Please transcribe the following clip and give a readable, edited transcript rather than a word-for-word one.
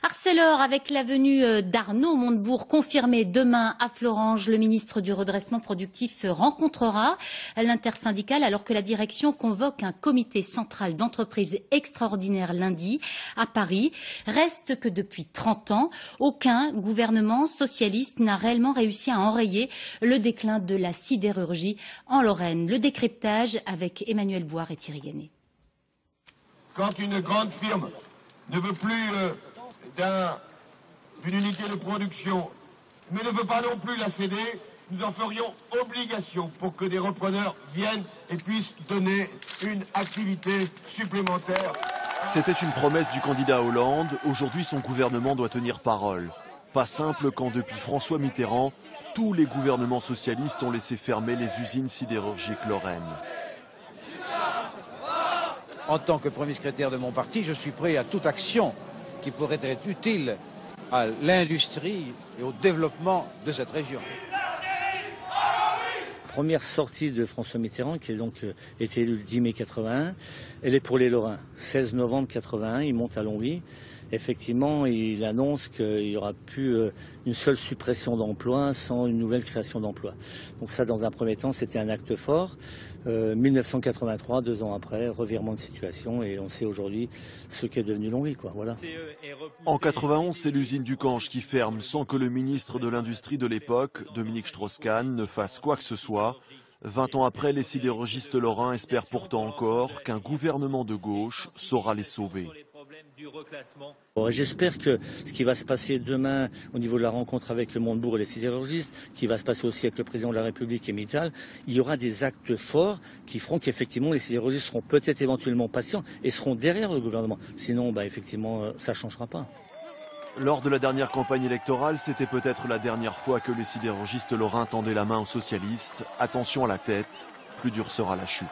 Arcelor avec la venue d'Arnaud Montebourg confirmée demain à Florange. Le ministre du redressement productif rencontrera l'intersyndicale alors que la direction convoque un comité central d'entreprise extraordinaire lundi à Paris. Reste que depuis 30 ans, aucun gouvernement socialiste n'a réellement réussi à enrayer le déclin de la sidérurgie en Lorraine. Le décryptage avec Emmanuel Boire et Thierry Gannet. Quand une grande firme ne veut plus d'une unité de production, mais ne veut pas non plus la céder, nous en ferions obligation pour que des repreneurs viennent et puissent donner une activité supplémentaire. C'était une promesse du candidat Hollande. Aujourd'hui, son gouvernement doit tenir parole. Pas simple quand depuis François Mitterrand, tous les gouvernements socialistes ont laissé fermer les usines sidérurgiques lorraines. En tant que premier secrétaire de mon parti, je suis prêt à toute action qui pourrait être utile à l'industrie et au développement de cette région. Première sortie de François Mitterrand, qui a donc été élu le 10 mai 81, elle est pour les Lorrains. 16 novembre 81, il monte à Longwy. Effectivement, il annonce qu'il n'y aura plus une seule suppression d'emplois sans une nouvelle création d'emplois. Donc ça, dans un premier temps, c'était un acte fort. 1983, 2 ans après, revirement de situation et on sait aujourd'hui ce qu'est devenu Longwy, quoi. Voilà. En 91, c'est l'usine du Cange qui ferme sans que le ministre de l'Industrie de l'époque, Dominique Strauss-Kahn, ne fasse quoi que ce soit. 20 ans après, les sidérurgistes lorrains espèrent pourtant encore qu'un gouvernement de gauche saura les sauver. J'espère que ce qui va se passer demain au niveau de la rencontre avec le Montebourg et les sidérurgistes, qui va se passer aussi avec le président de la République et Mittal, il y aura des actes forts qui feront qu'effectivement les sidérurgistes seront peut-être éventuellement patients et seront derrière le gouvernement. Sinon, effectivement, ça ne changera pas. Lors de la dernière campagne électorale, c'était peut-être la dernière fois que les sidérurgistes lorrains tendaient la main aux socialistes. Attention à la tête, plus dure sera la chute.